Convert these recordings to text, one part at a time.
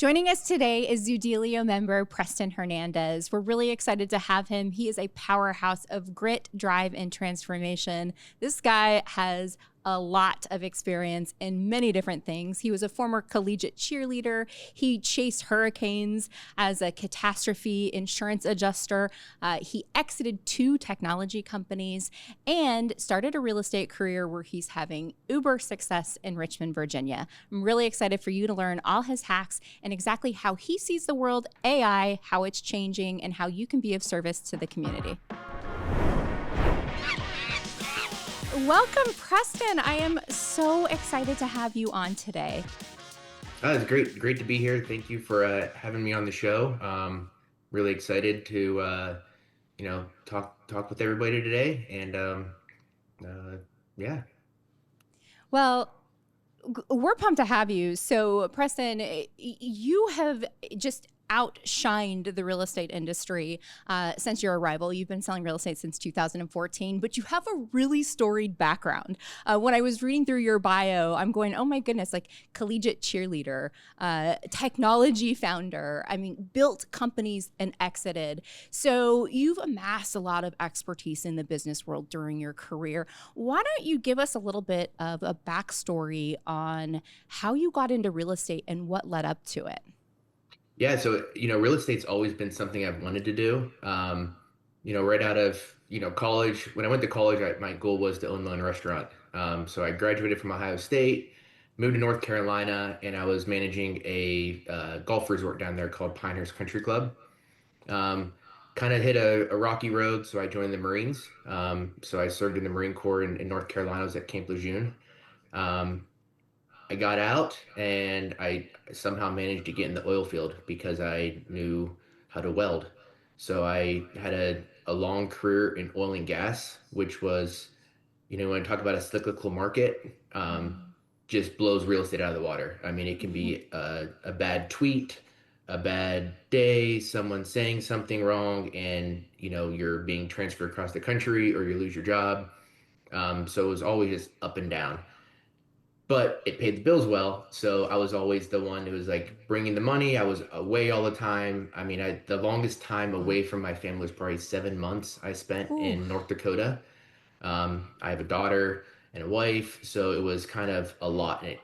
Joining us today is Zudilio member Preston Hernandez. We're really excited to have him. He is a powerhouse of grit, drive, and transformation. This guy has a lot of experience in many different things. He was a former collegiate cheerleader. He chased hurricanes as a catastrophe insurance adjuster. He exited 2 technology companies and started a real estate career where he's having uber success in Richmond, Virginia. I'm really excited for you to learn all his hacks and exactly how he sees the world, AI, how it's changing, and how you can be of service to the community. Welcome, Preston. I am so excited to have you on today. It's great to be here. Thank you for having me on the show. Really excited to talk with everybody today, and yeah. Well, we're pumped to have you. So, Preston, you have just outshined the real estate industry since your arrival. You've been selling real estate since 2014, but you have a really storied background. When I was reading through your bio, I'm going, oh my goodness, like collegiate cheerleader, technology founder, built companies and exited. So you've amassed a lot of expertise in the business world during your career. Why don't you give us a little bit of a backstory on how you got into real estate and what led up to it? Yeah, so real estate's always been something I've wanted to do. Right out of college. When I went to college, my goal was to own my own restaurant. So I graduated from Ohio State, moved to North Carolina, and I was managing a golf resort down there called Pinehurst Country Club. Um, Kind of hit a rocky road, so I joined the Marines. So I served in the Marine Corps in North Carolina. I was at Camp Lejeune. Um, I got out and I somehow managed to get in the oil field because I knew how to weld. So I had a long career in oil and gas, which was, when I talk about a cyclical market, just blows real estate out of the water. I mean, it can be a bad tweet, a bad day, someone saying something wrong, and you're being transferred across the country or you lose your job. So it was always just up and down, but it paid the bills well. So I was always the one who was like bringing the money. I was away all the time. I mean, the longest time away from my family was probably 7 months I spent Ooh. in North Dakota. I have a daughter and a wife, so it was kind of a lot. And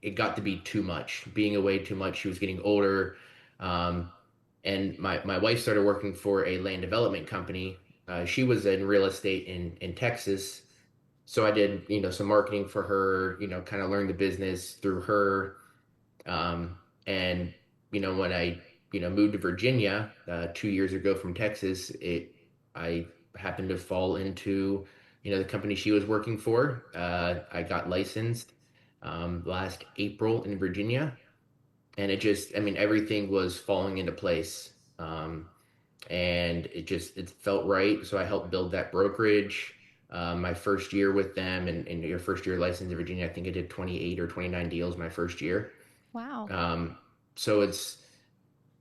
it got to be too much, being away too much. She was getting older. Um, and my wife started working for a land development company. She was in real estate in Texas, so I did, some marketing for her, kind of learned the business through her. And, when I, moved to Virginia 2 years ago from Texas, I happened to fall into, the company she was working for. I got licensed last April in Virginia, and it just, everything was falling into place. And it felt right. So I helped build that brokerage. My first year with them, and your first year license in Virginia, I think I did 28 or 29 deals my first year. Wow. Um, so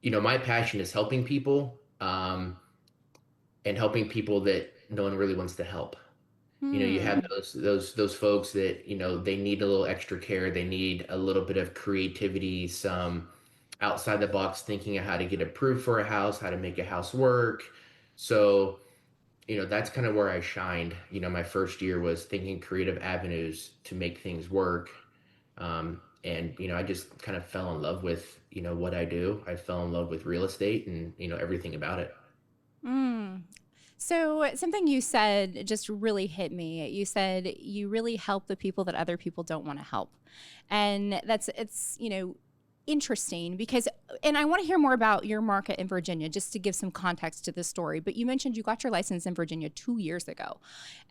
my passion is helping people, and helping people that no one really wants to help. You have Hmm. those folks that, they need a little extra care. They need a little bit of creativity, some outside the box thinking of how to get approved for a house, how to make a house work. So, that's kind of where I shined. My first year was thinking creative avenues to make things work. And, I just kind of fell in love with, what I do. I fell in love with real estate and, everything about it. Mm. So something you said just really hit me. You said you really help the people that other people don't want to help. And it's interesting because, and I want to hear more about your market in Virginia, just to give some context to this story. But you mentioned you got your license in Virginia 2 years ago.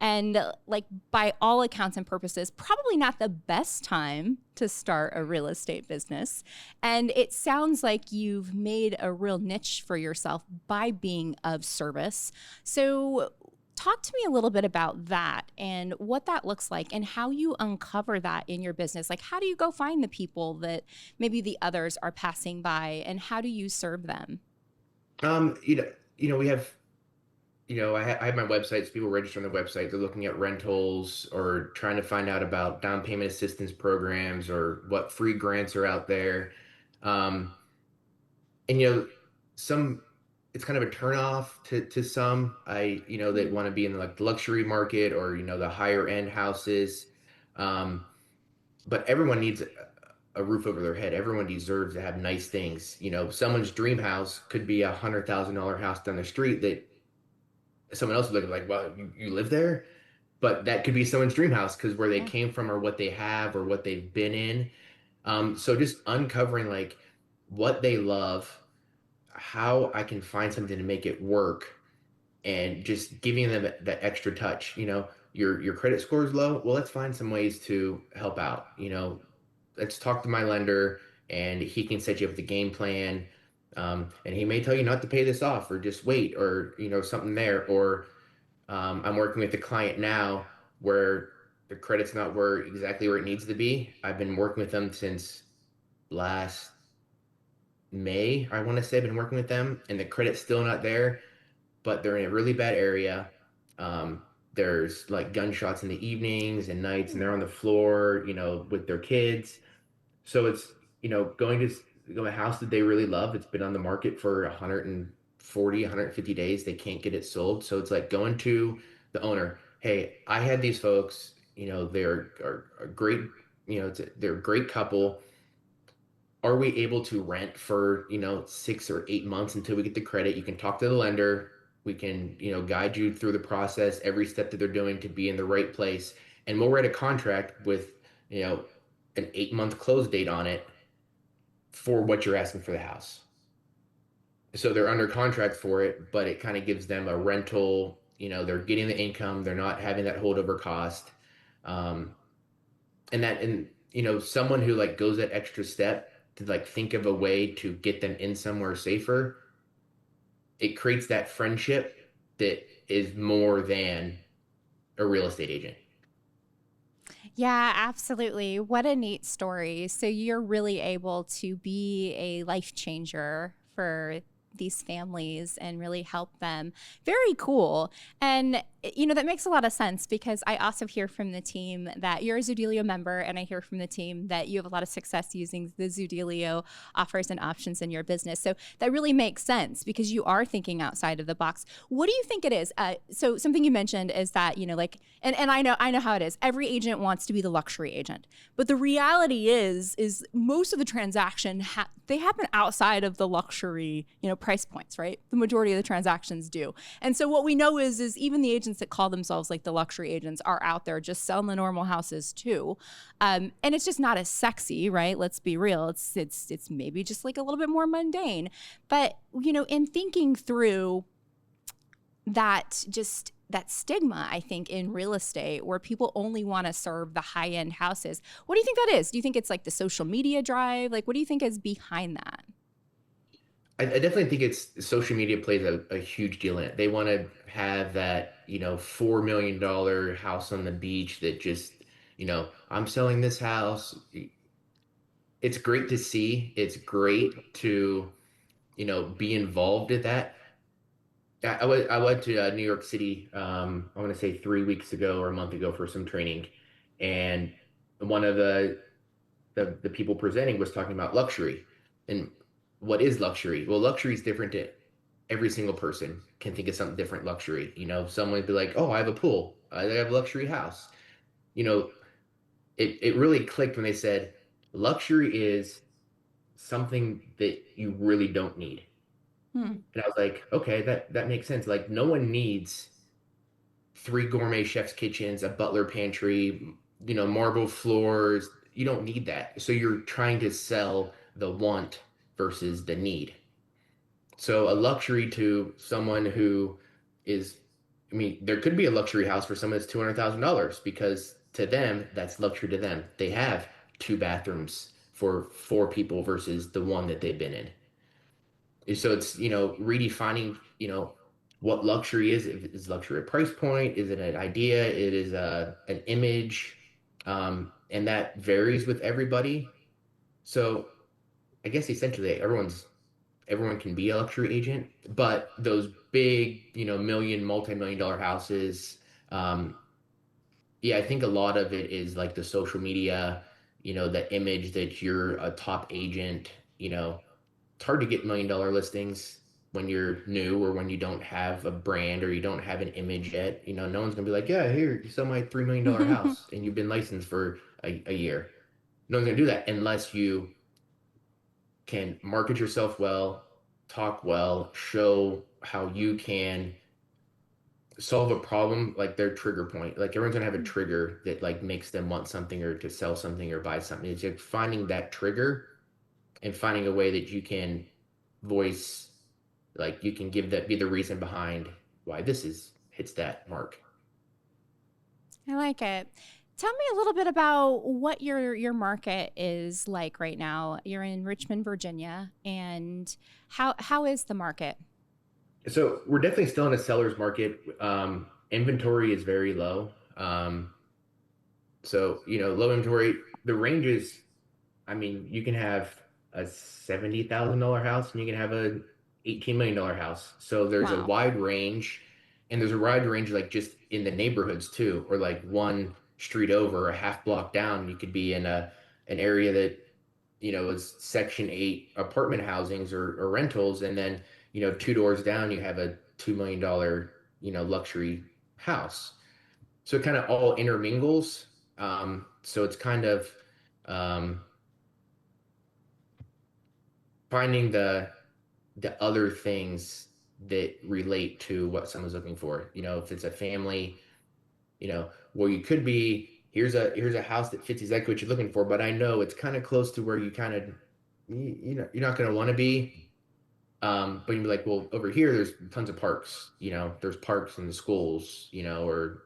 And like by all accounts and purposes, probably not the best time to start a real estate business. And it sounds like you've made a real niche for yourself by being of service. So talk to me a little bit about that and what that looks like and how you uncover that in your business. Like, how do you go find the people that maybe the others are passing by, and how do you serve them? Um, you know, we have, I have my websites. People register on the website. They're looking at rentals or trying to find out about down payment assistance programs or what free grants are out there. Um, and some it's kind of a turnoff to some. That Mm. want to be in like the luxury market or the higher end houses. Um, but everyone needs a roof over their head. Everyone deserves to have nice things. Someone's dream house could be $100,000 house down the street that someone else would look at like, well, you live there? But that could be someone's dream house because where they Yeah. came from or what they have or what they've been in. So just uncovering like what they love, how I can find something to make it work, and just giving them that extra touch. Your credit score is low. Well, let's find some ways to help out. Let's talk to my lender, and he can set you up with a game plan. And he may tell you not to pay this off or just wait or something there. Or I'm working with a client now where the credit's not exactly where it needs to be. I've been working with them since last May, I want to say. I've been working with them, and the credit's still not there, but they're in a really bad area. There's like gunshots in the evenings and nights, and they're on the floor, with their kids. So it's, going to go a house that they really love. It's been on the market for 140, 150 days. They can't get it sold. So it's like going to the owner, hey, I had these folks, they're are great, they're a great couple. Are we able to rent for 6 or 8 months until we get the credit? You can talk to the lender. We can guide you through the process, every step that they're doing to be in the right place, and we'll write a contract with you know an 8 month close date on it for what you're asking for the house. So they're under contract for it, but it kind of gives them a rental. They're getting the income, they're not having that holdover cost. um, and someone who like goes that extra step to like think of a way to get them in somewhere safer, it creates that friendship that is more than a real estate agent. Yeah, absolutely. What a neat story. So you're really able to be a life changer for these families and really help them. Very cool. And, that makes a lot of sense because I also hear from the team that you're a Zudilio member, and I hear from the team that you have a lot of success using the Zoodealio offers and options in your business. So that really makes sense because you are thinking outside of the box. What do you think it is? So something you mentioned is that, and I know how it is. Every agent wants to be the luxury agent, but the reality is most of the transaction they happen outside of the luxury, price points, right? The majority of the transactions do. And so what we know is even the agents that call themselves like the luxury agents are out there just selling the normal houses too. And it's just not as sexy, right? Let's be real. It's maybe just like a little bit more mundane. But, in thinking through that stigma, I think, in real estate where people only want to serve the high end houses. What do you think that is? Do you think it's like the social media drive? Like, what do you think is behind that? I definitely think it's social media plays a huge deal in it. They want to have that, $4 million house on the beach that just, I'm selling this house. It's great to see. It's great to, be involved in that. I went to New York City, I want to say 3 weeks ago or a month ago for some training. And one of the people presenting was talking about luxury. And what is luxury? Well, luxury is different to every single person can think of something different luxury. Someone would be like, oh, I have a pool. I have a luxury house. You know, it really clicked when they said luxury is something that you really don't need. Hmm. And I was like, okay, that makes sense. Like no one needs three gourmet chef's kitchens, a butler pantry, marble floors. You don't need that. So you're trying to sell the want versus the need. So a luxury to someone who is, I mean, there could be a luxury house for someone that's $200,000 because to them, that's luxury to them. They have two bathrooms for four people versus the one that they've been in. So it's, redefining, what luxury is. Is luxury a price point? Is it an idea? It is an image. And that varies with everybody. So I guess essentially everyone can be a luxury agent, but those big, million, multi-million dollar houses, um, yeah, I think a lot of it is like the social media, the image that you're a top agent. it's hard to get $1 million listings when you're new or when you don't have a brand or you don't have an image yet. No one's gonna be like, yeah, here, you sell my $3 million house and you've been licensed for a year. No one's gonna do that unless you can market yourself well, talk well, show how you can solve a problem, like their trigger point. Like everyone's gonna have a trigger that like makes them want something or to sell something or buy something. It's like finding that trigger and finding a way that you can voice, like you can give that be the reason behind why this is hits that mark. I like it. Tell me a little bit about what your market is like right now. You're in Richmond, Virginia, and how is the market? So we're definitely still in a seller's market. Inventory is very low. So low inventory. The ranges, I mean, you can have a $70,000 house and you can have a $18 million house. So there's a Wow. wide range, and there's a wide range like just in the neighborhoods too, or like one street over, a half block down, you could be in an area that is Section 8 apartment housings or rentals, and then two doors down you have a $2 million luxury house. So it kind of all intermingles. So it's kind of um, finding the other things that relate to what someone's looking for. If it's a family, well, you could be here's a house that fits exactly what you're looking for, but I know it's kind of close to where you kind of you're not going to want to be. But you'd be like, well, over here there's tons of parks. There's parks in the schools, or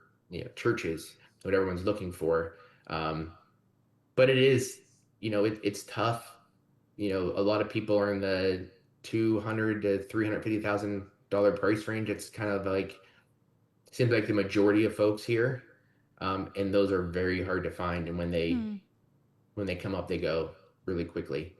churches, what everyone's looking for. But it is, it's tough. A lot of people are in the 200 to $350,000 price range. It's kind of like seems like the majority of folks here, and those are very hard to find. And Hmm. when they come up, they go really quickly.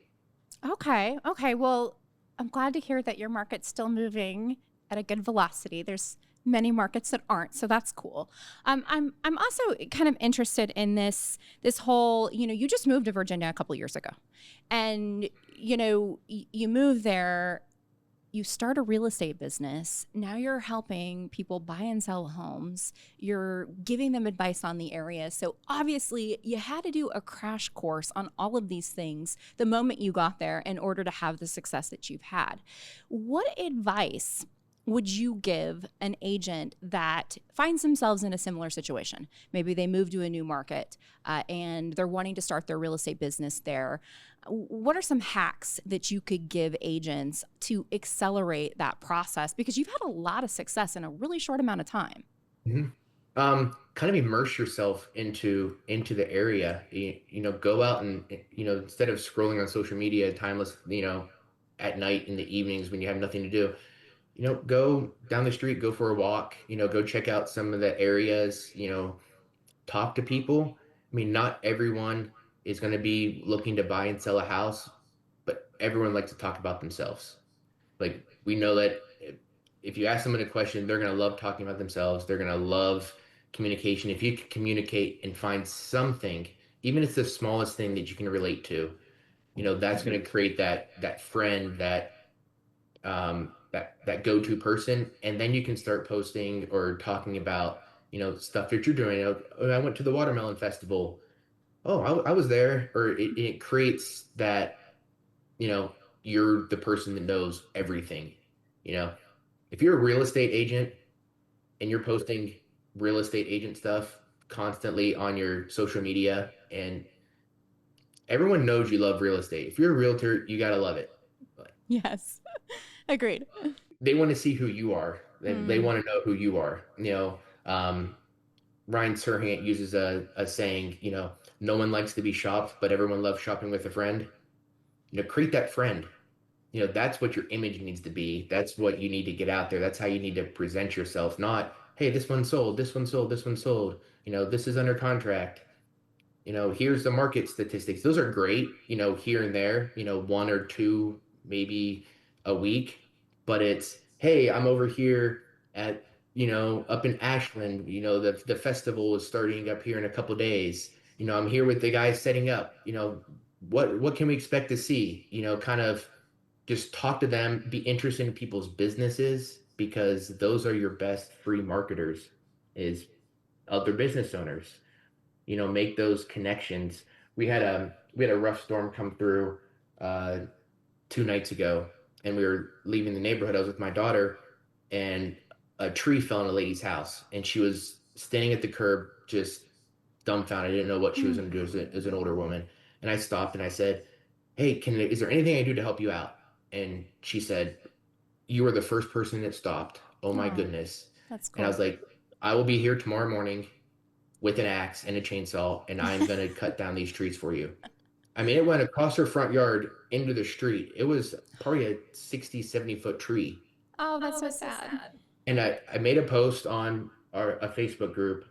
Okay. Okay. Well, I'm glad to hear that your market's still moving at a good velocity. There's many markets that aren't, so that's cool. I'm also kind of interested in this whole. You just moved to Virginia a couple years ago, and you move there. You start a real estate business. Now you're helping people buy and sell homes. You're giving them advice on the area. So obviously, you had to do a crash course on all of these things the moment you got there in order to have the success that you've had. What advice would you give an agent that finds themselves in a similar situation? Maybe they move to a new market and they're wanting to start their real estate business there. What are some hacks that you could give agents to accelerate that process? Because you've had a lot of success in a really short amount of time. Mhm. Kind of immerse yourself into the area. Go out and instead of scrolling on social media, timeless, at night in the evenings when you have nothing to do, go down the street, go for a walk, go check out some of the areas, talk to people. I mean, not everyone is going to be looking to buy and sell a house, but everyone likes to talk about themselves. Like we know that if you ask someone a question, they're going to love talking about themselves. They're going to love communication. If you can communicate and find something, even if it's the smallest thing that you can relate to, that's going to create that friend, that go-to person, and then you can start posting or talking about stuff that you're doing. Oh, I went to the watermelon festival. Oh, I was there. Or it creates that you know you're the person that knows everything. you know if you're a real estate agent and you're posting real estate agent stuff constantly on your social media, and everyone knows you love real estate. If you're a realtor, you got to love it. Yes, agreed. They want to see who you are. They Mm, want to know who you are. Ryan Serhant uses a saying, no one likes to be shopped, but everyone loves shopping with a friend. Create that friend. That's what your image needs to be. That's what you need to get out there. That's how you need to present yourself. Not, hey, this one sold, this one sold, this one sold. This is under contract. Here's the market statistics. Those are great, here and there, one or two, maybe a week. But it's, hey, I'm over here at, up in Ashland, the festival is starting up here in a couple days. I'm here with the guys setting up. what can we expect to see? Kind of just talk to them, be interested in people's businesses because those are your best free marketers is other business owners. Make those connections. We had a rough storm come through uh 2 nights ago, and we were leaving the neighborhood. I was with my daughter, and a tree fell in a lady's house, and she was standing at the curb, just dumbfounded. I didn't know what she was Mm. going to do as an older woman. And I stopped and I said, "Hey, is there anything I do to help you out?" And she said, "You were the first person that stopped. Oh my Oh, goodness." that's And I cool. was like, "I will be here tomorrow morning with an axe and a chainsaw, and I'm going to cut down these trees for you." I mean, it went across her front yard into the street. It was probably a 60, 70-foot tree. Oh, that's so sad. And I made a post on a Facebook group,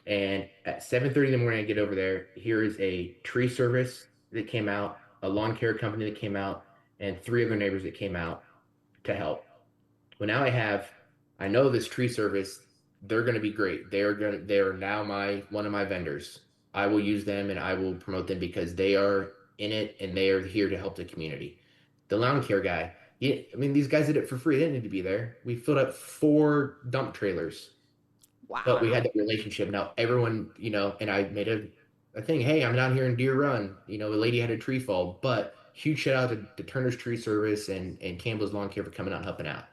and at 7:30 in the morning, I get over there. Here is a tree service that came out, a lawn care company that came out, and three other neighbors that came out to help. Well, now I know this tree service, they're going to be great. They are now one of my vendors. I will use them and I will promote them because they are in it and they are here to help the community. The lawn care guy, I mean, these guys did it for free. They didn't need to be there. We filled up 4 dump trailers, but we Wow. had that relationship. Now everyone, and I made a thing. Hey, I'm down here in Deer Run. A lady had a tree fall, but huge shout out to Turner's Tree Service and Campbell's Lawn Care for coming out and helping out.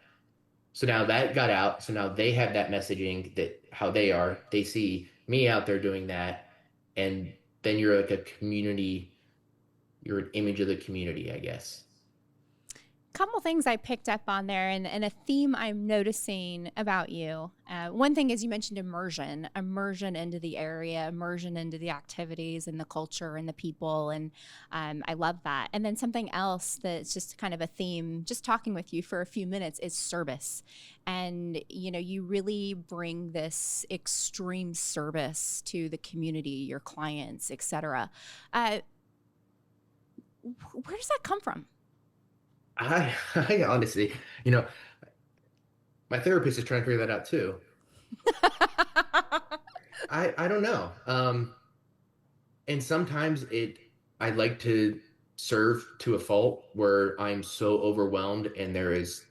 So now that got out. So now they have that messaging that how they are. They see me out there doing that. And then you're like a community, you're an image of the community, I guess. Couple things I picked up on there, and a theme I'm noticing about you. One thing is you mentioned immersion into the area, immersion into the activities and the culture and the people, and I love that. And then something else that's just kind of a theme, just talking with you for a few minutes, is service. And you really bring this extreme service to the community, your clients, etc. Uh, where does that come from? I honestly, you know, my therapist is trying to figure that out too. I don't know. And sometimes I like to serve to a fault where I'm so overwhelmed and there is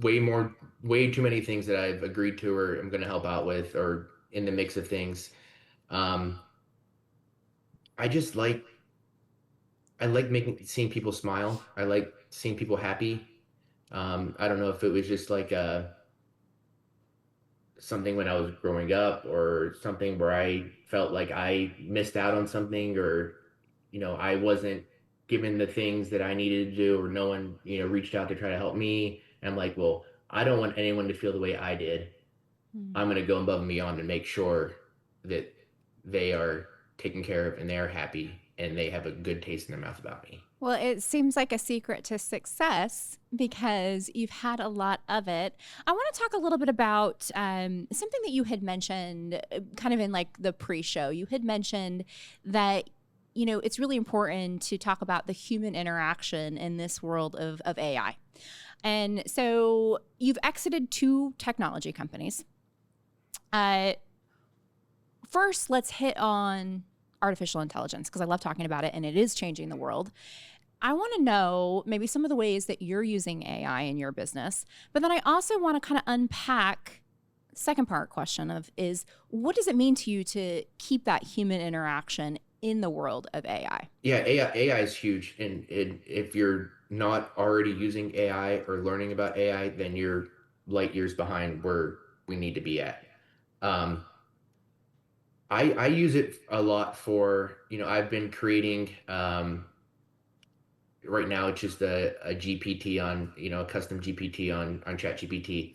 way too many things that I've agreed to or I'm going to help out with or in the mix of things. Um, I just I like seeing people smile. I like seeing people happy. I don't know if it was just like something when I was growing up or something where I felt like I missed out on something or I wasn't given the things that I needed to do or no one reached out to try to help me. And I'm like, well, I don't want anyone to feel the way I did. Hmm. I'm going to go above and beyond and make sure that they are taken care of and they are happy and they have a good taste in their mouth about me. Well, it seems like a secret to success because you've had a lot of it. I want to talk a little bit about something that you had mentioned kind of in like the pre show. You had mentioned that, it's really important to talk about the human interaction in this world of AI. And so you've exited 2 technology companies. Uh, First, let's hit on artificial intelligence because I love talking about it and it is changing the world. I want to know maybe some of the ways that you're using AI in your business, but then I also want to kind of unpack second part question of is what does it mean to you to keep that human interaction in the world of AI? Yeah, AI is huge. And if you're not already using AI or learning about AI, then you're light years behind where we need to be at. Um, I use it a lot for, I've been creating, right now it's just a GPT on, a custom GPT on ChatGPT.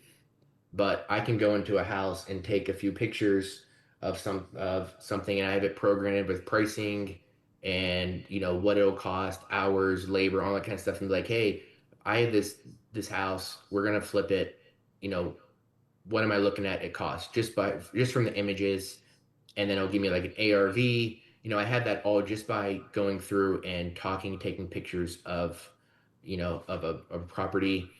But I can go into a house and take a few pictures of something and I have it programmed with pricing and what it'll cost, hours, labor, all that kind of stuff, and be like, hey, I have this house, we're gonna flip it, you know, what am I looking at it cost just from the images, and then it'll give me like an ARV. I had that all just by going through and talking, taking pictures of, of a property.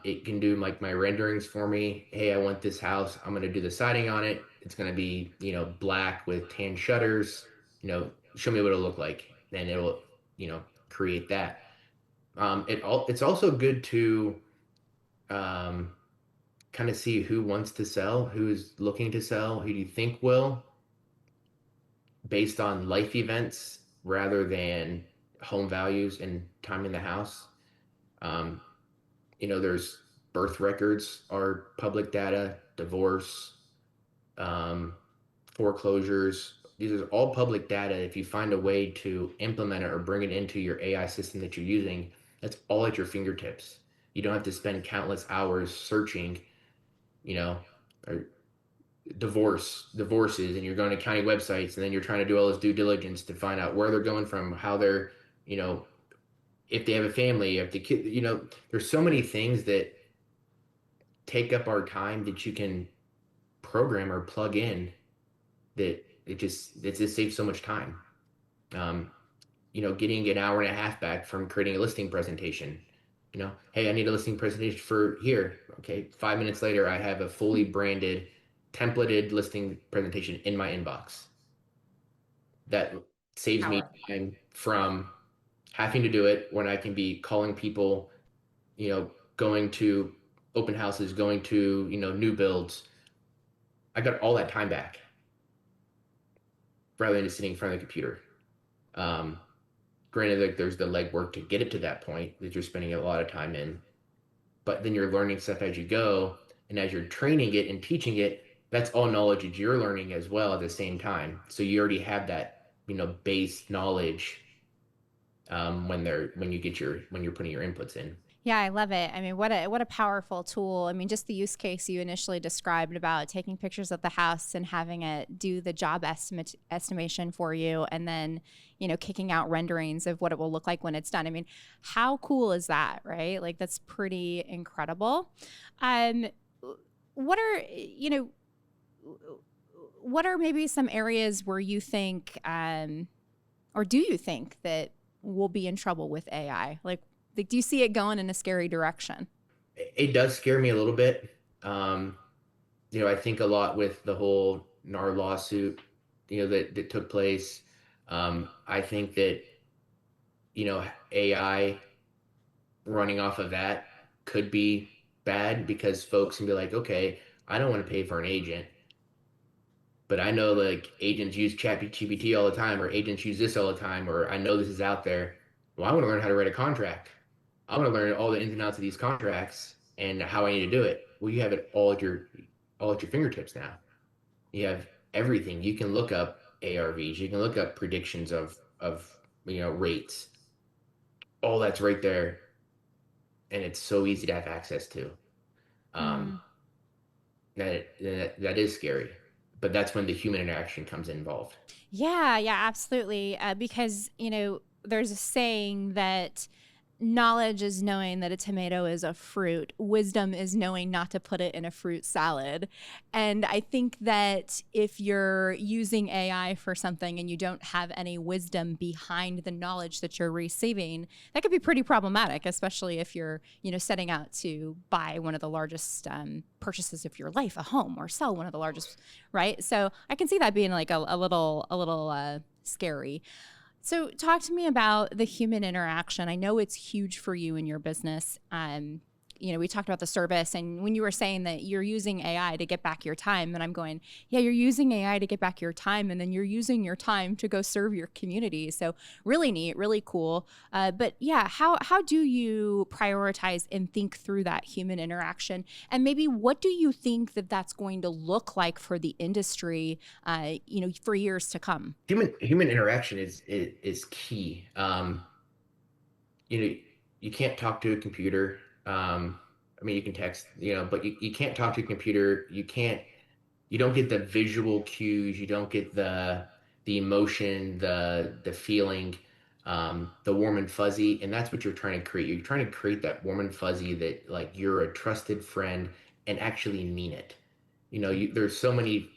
It can do like my renderings for me. Hey, I want this house. I'm going to do the siding on it. It's going to be, black with tan shutters. Show me what it'll look like. and it'll, create that. It's also good to um, kind of see who wants to sell, who's looking to sell, who do you think will, based on life events rather than home values and time in the house. Um, there's birth records are public data, divorce, um, foreclosures. These are all public data. If you find a way to implement it or bring it into your AI system that you're using, that's all at your fingertips. You don't have to spend countless hours searching, you know, or divorces, and you're going to county websites, and then you're trying to do all this due diligence to find out where they're going from, how they're, you know, if they have a family, if the kid, there's so many things that take up our time that you can program or plug in that it just saves so much time. Um, getting an hour and a half back from creating a listing presentation. Hey, I need a listing presentation for here. Okay, 5 minutes later, I have a fully branded, templated listing presentation in my inbox. That saves me Power. time from having to do it when I can be calling people, going to open houses, going to, new builds. I got all that time back rather than just sitting in front of the computer. Um, Granted, like there's the legwork to get it to that point that you're spending a lot of time in, but then you're learning stuff as you go, and as you're training it and teaching it, that's all knowledge that you're learning as well at the same time. So you already have that, base knowledge when you're putting your inputs in. Yeah, I love it. I mean, what a powerful tool. I mean, just the use case you initially described about taking pictures of the house and having it do the job estimation for you, and then, kicking out renderings of what it will look like when it's done. I mean, how cool is that, right? Like that's pretty incredible. Um, what are, what are maybe some areas where you think, or do you think that we'll be in trouble with AI? Like, do you see it going in a scary direction? It does scare me a little bit. I think a lot with the whole NAR lawsuit, that took place. I think that, AI running off of that could be bad because folks can be like, okay, I don't want to pay for an agent, but I know like agents use ChatGPT all the time, or agents use this all the time, or I know this is out there. Well, I want to learn how to write a contract. I want to learn all the ins and outs of these contracts and how I need to do it. Well, you have it all at your fingertips now. You have everything. You can look up ARVs. You can look up predictions of rates. All that's right there, and it's so easy to have access to. Um, Mm. that is scary, but that's when the human interaction comes involved. Yeah, yeah, absolutely. Because, there's a saying that knowledge is knowing that a tomato is a fruit. Wisdom is knowing not to put it in a fruit salad. And I think that if you're using AI for something and you don't have any wisdom behind the knowledge that you're receiving, that could be pretty problematic, especially if you're, setting out to buy one of the largest purchases of your life, a home, or sell one of the largest, right? So I can see that being like a little scary. So, talk to me about the human interaction. I know it's huge for you in your business. We talked about the service, and when you were saying that you're using AI to get back your time, and I'm going, yeah, you're using AI to get back your time, and then you're using your time to go serve your community. So, really neat, really cool. But yeah, how do you prioritize and think through that human interaction, and maybe what do you think that that's going to look like for the industry, for years to come? Human interaction is key. You know, you can't talk to a computer. I mean, you can text, but you can't talk to a computer. You don't get the visual cues. You don't get the emotion, the feeling, the warm and fuzzy. And that's what you're trying to create. You're trying to create that warm and fuzzy that like you're a trusted friend and actually mean it. There's so many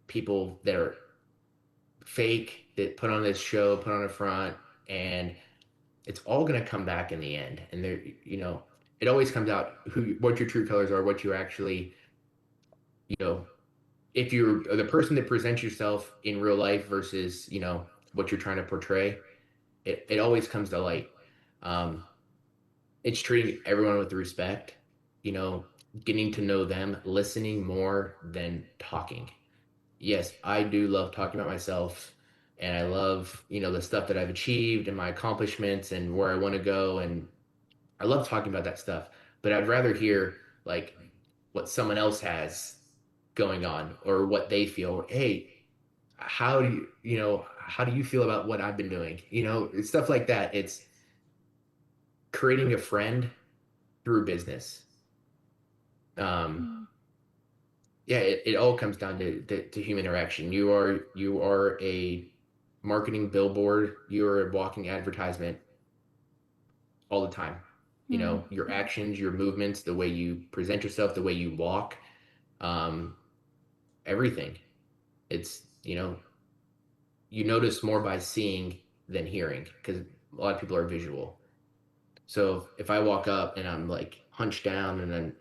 people that are fake that put on this show, put on a front, and it's all going to come back in the end. And it always comes out what your true colors are, what you actually, you know, if you're the person that presents yourself in real life versus, what you're trying to portray. it always comes to light. Um, it's treating everyone with respect, you know, getting to know them, listening more than talking. Yes, I do love talking about myself, and I love, the stuff that I've achieved and my accomplishments and where I want to go, and I love talking about that stuff, but I'd rather hear like what someone else has going on or what they feel. Hey, how do you feel about what I've been doing? It's stuff like that. It's creating a friend through business. Um, Mm. yeah, it all comes down to human interaction. You are a marketing billboard. You're a walking advertisement all the time. Mm. Your actions, your movements, the way you present yourself, the way you walk, um, everything. It's, you notice more by seeing than hearing because a lot of people are visual. So if I walk up and I'm like hunched down and then,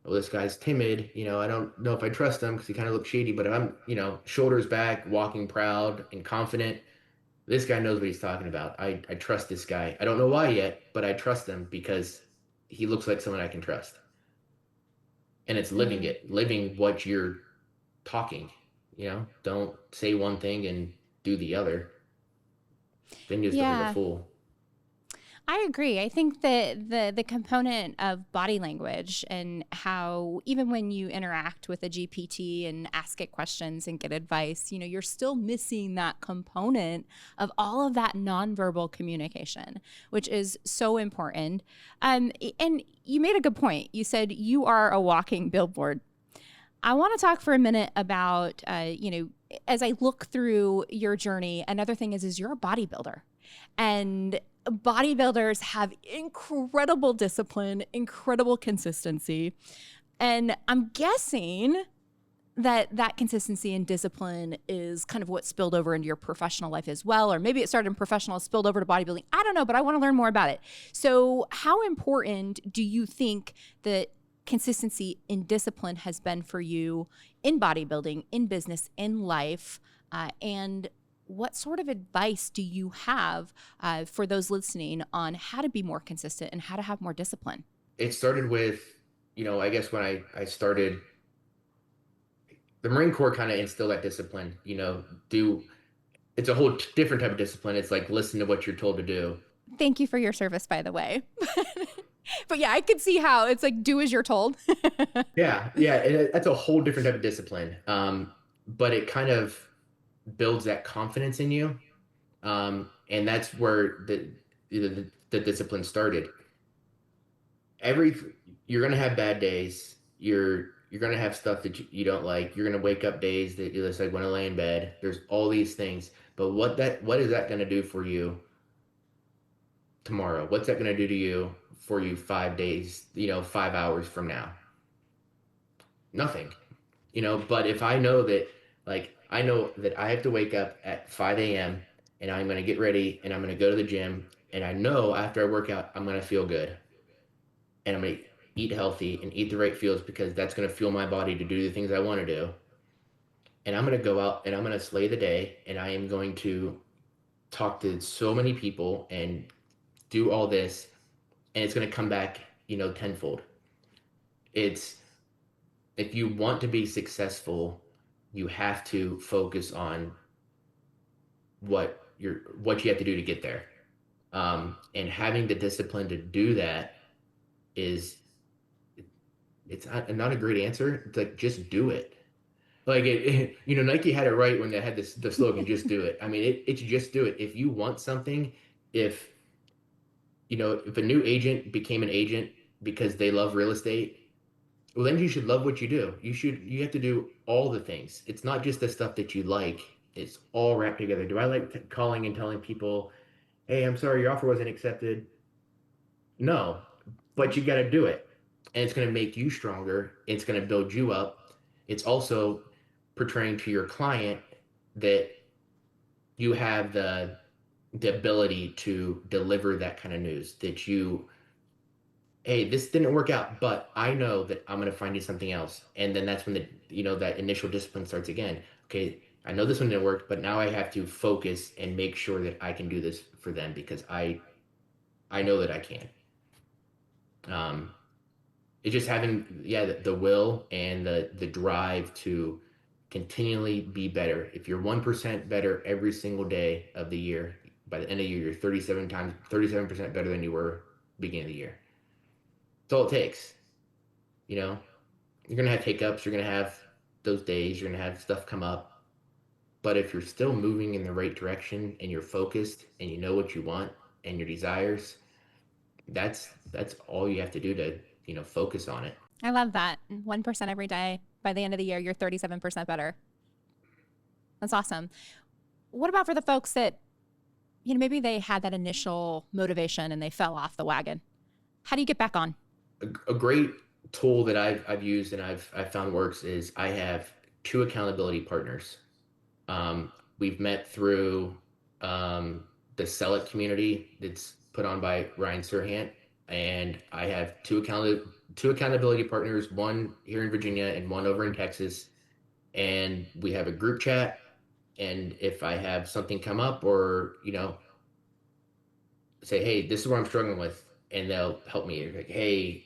well, this guy's timid, I don't know if I trust him because he kind of looks shady, but if I'm, shoulders back, walking proud and confident, this guy knows what he's talking about. I trust this guy. I don't know why yet, but I trust him because he looks like someone I can trust. And it's living Mm. it, living what you're talking, don't say one thing and do the other. Then you just look like a Yeah. fool. I agree. I think that the component of body language and how even when you interact with a GPT and ask it questions and get advice, you're still missing that component of all of that nonverbal communication, which is so important. And you made a good point. You said you are a walking billboard. I want to talk for a minute about, as I look through your journey, another thing is you're a bodybuilder. And bodybuilders have incredible discipline, incredible consistency. And I'm guessing that consistency and discipline is kind of what spilled over into your professional life as well. Or maybe it started in professional, spilled over to bodybuilding. I don't know, but I want to learn more about it. So, how important do you think that consistency and discipline has been for you in bodybuilding, in business, in life? And what sort of advice do you have for those listening on how to be more consistent and how to have more discipline? It started with, I guess when I started, the Marine Corps kind of instilled that discipline, do it's a whole different type of discipline. It's like listen to what you're told to do. Thank you for your service, by the way. But yeah, I could see how it's like do as you're told. Yeah, yeah, that's a whole different type of discipline. But it kind of builds that confidence in you. And that's where the discipline started. Every You're gonna have bad days. You're gonna have stuff that you don't like. You're gonna wake up days that you just like want to lay in bed. There's all these things. But what is that gonna do for you tomorrow? What's that gonna do to you for you 5 days, 5 hours from now? Nothing. But if I know that, like, I know that I have to wake up at 5 a.m. and I'm going to get ready and I'm going to go to the gym. And I know after I work out, I'm going to feel good and I'm going to eat healthy and eat the right fuels because that's going to fuel my body to do the things I want to do. And I'm going to go out and I'm going to slay the day and I am going to talk to so many people and do all this. And it's going to come back, tenfold. It's If you want to be successful, you have to focus on what you have to do to get there. And having the discipline to do that is it's not a great answer. It's like just do it. Like Nike had it right when they had the slogan, just do it. I mean, it's just do it. If you want something, if if a new agent became an agent because they love real estate, well, then you should love what you do. You have to do all the things. It's not just the stuff that you like. It's all wrapped together. Do I like calling and telling people, "Hey, I'm sorry, your offer wasn't accepted"? No, but you got to do it. And it's going to make you stronger. It's going to build you up. It's also portraying to your client that you have the ability to deliver that kind of news that hey, this didn't work out, but I know that I'm going to find you something else. And then that's when that initial discipline starts again. Okay, I know this one didn't work, but now I have to focus and make sure that I can do this for them because I know that I can. Um, it's just having, yeah, the will and the drive to continually be better. If you're 1% better every single day of the year, by the end of the year, you're 37% better than you were beginning of the year. That's all it takes. You know, you're gonna have hiccups, you're gonna have those days, you're gonna have stuff come up. But if you're still moving in the right direction and you're focused and you know what you want and your desires, that's all you have to do to, focus on it. I love that. 1% every day. By the end of the year, you're 37% better. That's awesome. What about for the folks that, maybe they had that initial motivation and they fell off the wagon? How do you get back on? A great tool that I've used and I've found works is I have two accountability partners. We've met through the Sell It community that's put on by Ryan Serhant, and I have two accountability partners, one here in Virginia and one over in Texas, and we have a group chat. And if I have something come up or say, hey, this is what I'm struggling with, and they'll help me. Like, hey,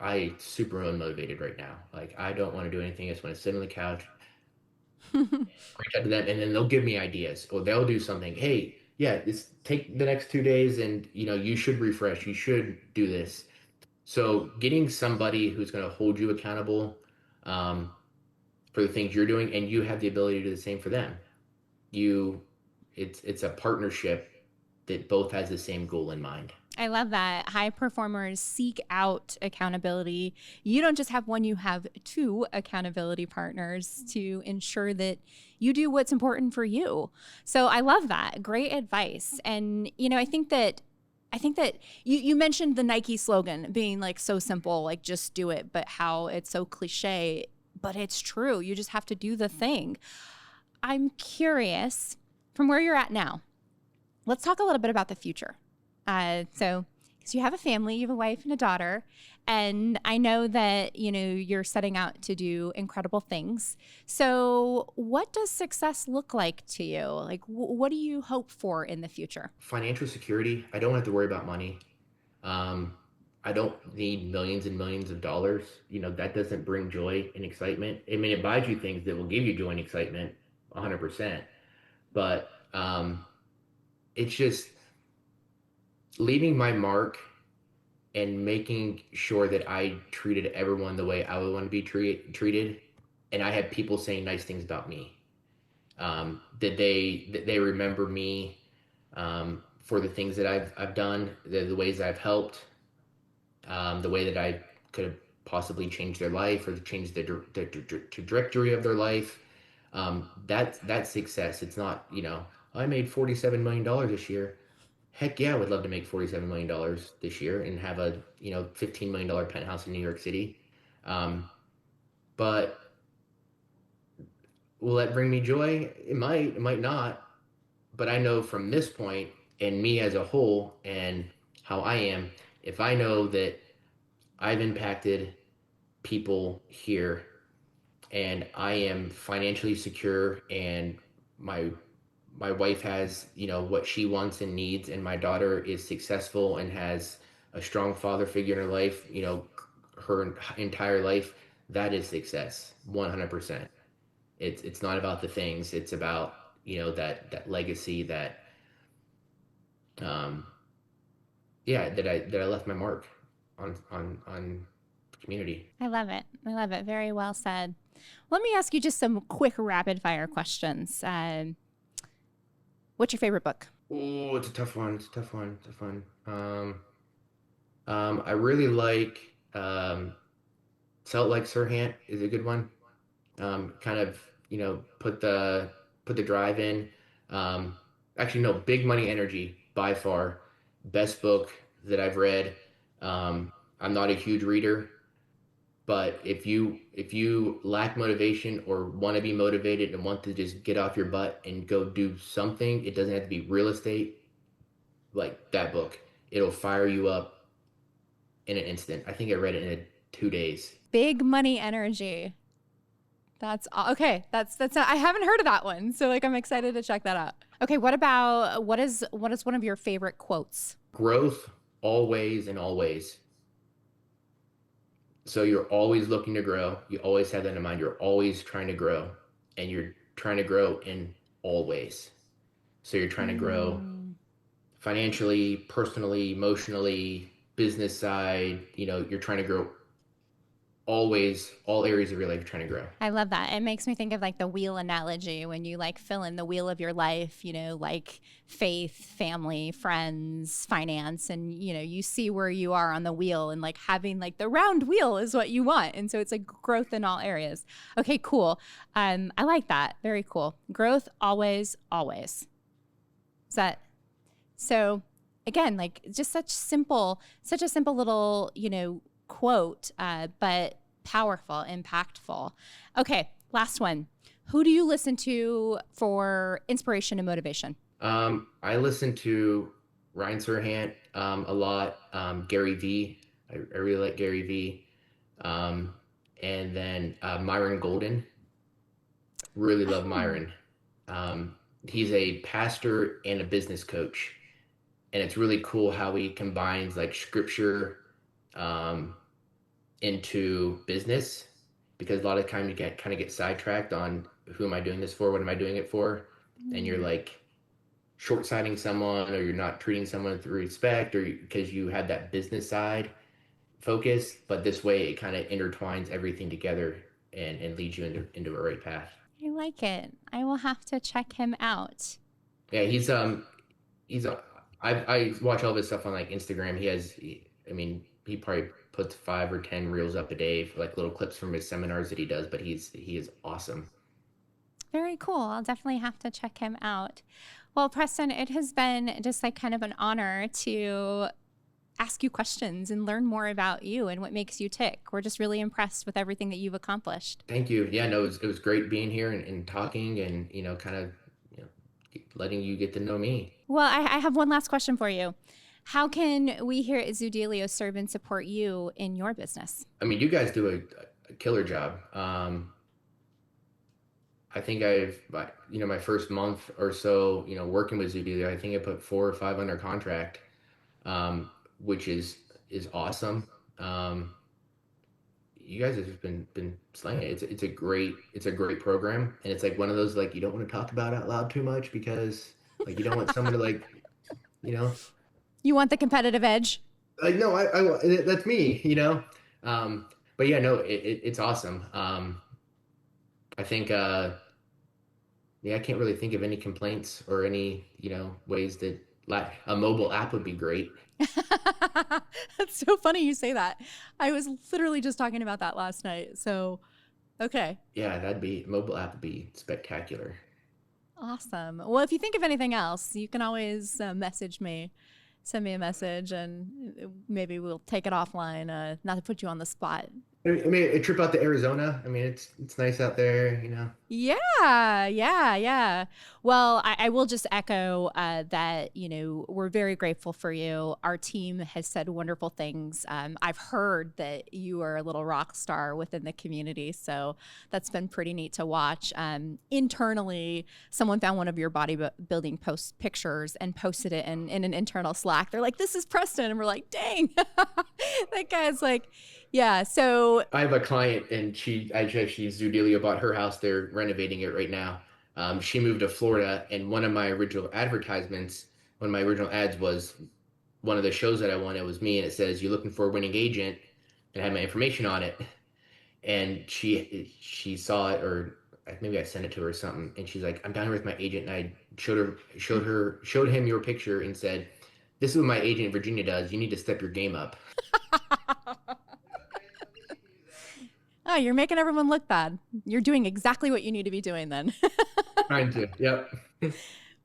I super unmotivated right now. Like, I don't want to do anything. I just want to sit on the couch, reach out to them, and then they'll give me ideas, or they'll do something. Hey, yeah, this take the next 2 days, and you should refresh. You should do this. So, getting somebody who's going to hold you accountable um, for the things you're doing, and you have the ability to do the same for them. You, it's a partnership that both has the same goal in mind. I love that. High performers seek out accountability. You don't just have one, you have two accountability partners to ensure that you do what's important for you. So I love that. Great advice. And, I think that you mentioned the Nike slogan being like so simple, like just do it, but how it's so cliche, but it's true. You just have to do the thing. I'm curious from where you're at now. Let's talk a little bit about the future. Because you have a family, you have a wife and a daughter, and I know that, you're setting out to do incredible things. So what does success look like to you? Like, what do you hope for in the future? Financial security. I don't have to worry about money. Um, I don't need millions and millions of dollars. That doesn't bring joy and excitement. I mean, it buys you things that will give you joy and excitement 100%. But it's just leaving my mark and making sure that I treated everyone the way I would want to be treated. And I had people saying nice things about me. That they remember me for the things that I've done, the ways I've helped, the way that I could have possibly changed their life or changed the trajectory of their life. That's success. It's not, I made $47 million this year. Heck yeah, I would love to make $47 million this year and have a $15 million penthouse in New York City. But will that bring me joy? It might not. But I know from this point and me as a whole and how I am, if I know that I've impacted people here and I am financially secure and my wife has, what she wants and needs, and my daughter is successful and has a strong father figure in her life, her entire life, that is success, 100%. It's not about the things, it's about, that legacy that, um, yeah, that I left my mark on the community. I love it. I love it. Very well said. Let me ask you just some quick rapid fire questions. What's your favorite book? Oh, it's a tough one. It's a tough one. Tough one. I really like Salt Like Sirhant is a good one. Kind of, put the drive in. Um, Actually, no, Big Money Energy by far best book that I've read. I'm not a huge reader, but if you lack motivation or want to be motivated and want to just get off your butt and go do something, it doesn't have to be real estate. Like that book, it'll fire you up in an instant. I think I read it in 2 days. Big Money Energy. Okay. That's I haven't heard of that one. So like, I'm excited to check that out. Okay. What is one of your favorite quotes? Growth always and always. So you're always looking to grow. You always have that in mind. You're always trying to grow, and you're trying to grow in all ways. So you're trying to grow Mm. financially, personally, emotionally, business side. You're trying to grow always, all areas of your life, you're trying to grow. I love that. It makes me think of like the wheel analogy when you like fill in the wheel of your life, like faith, family, friends, finance, and you see where you are on the wheel, and like having like the round wheel is what you want. And so it's like growth in all areas. Okay, cool. I like that. Very cool. Growth always, always. Is that so? Again, like just such a simple little, quote, but powerful, impactful. Okay, last one. Who do you listen to for inspiration and motivation? I listen to Ryan Serhant a lot. Gary V. I really like Gary V. Um, and then Myron Golden. Really love Oh, Myron. He's a pastor and a business coach, and it's really cool how he combines like scripture um, into business, because a lot of times you get sidetracked on who am I doing this for? What am I doing it for? And you're mm, like short-sighting someone, or you're not treating someone with respect, or because you had that business side focus. But this way, it kind of intertwines everything together and leads you into a right path. I like it. I will have to check him out. Yeah, he's I watch all of his stuff on like Instagram. I mean, he probably puts 5 or 10 reels up a day for like little clips from his seminars that he does, but he is awesome. Very cool. I'll definitely have to check him out. Well, Preston, it has been just like kind of an honor to ask you questions and learn more about you and what makes you tick. We're just really impressed with everything that you've accomplished. Thank you. Yeah, no, it was great being here and talking, and kind of letting you get to know me. Well, I have one last question for you. How can we here at Zoodealio serve and support you in your business? I mean, you guys do a killer job. I think my first month or so, working with Zudilio, I think I put 4 or 5 under contract, which is awesome. Um, you guys have just been slaying it. It's a great program, and it's like one of those like you don't want to talk about out loud too much, because like you don't want someone to you know You want the competitive edge? no, that's me. But yeah, no, it's awesome. I think yeah, I can't really think of any complaints or any ways that like a mobile app would be great. That's so funny you say that. I was literally just talking about that last night. So, okay. Yeah, mobile app would be spectacular. Awesome. Well, if you think of anything else, you can always message me, send me a message, and maybe we'll take it offline. Not to put you on the spot. I mean, a trip out to Arizona. I mean, it's nice out there. Yeah. Well, I will just echo that, we're very grateful for you. Our team has said wonderful things. I've heard that you are a little rock star within the community. So that's been pretty neat to watch. Internally, someone found one of your bodybuilding post pictures and posted it in an internal Slack. They're like, this is Preston. And we're like, dang, that guy's like, yeah. So I have a client, and she's Zudilio bought her house. They're renovating it right now. She moved to Florida, and one of my original ads was one of the shows that I won. It was me, and it says, "You looking for a winning agent?" And I had my information on it. And she saw it, or maybe I sent it to her or something. And she's like, "I'm down here with my agent," and I showed him your picture and said, "This is what my agent in Virginia does. You need to step your game up." oh, you're making everyone look bad. You're doing exactly what you need to be doing then. Trying to. Yep.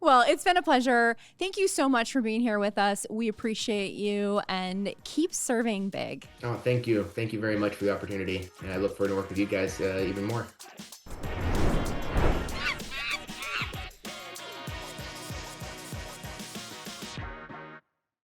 Well, it's been a pleasure. Thank you so much for being here with us. We appreciate you, and keep serving big. Oh, thank you. Thank you very much for the opportunity. And I look forward to working with you guys even more.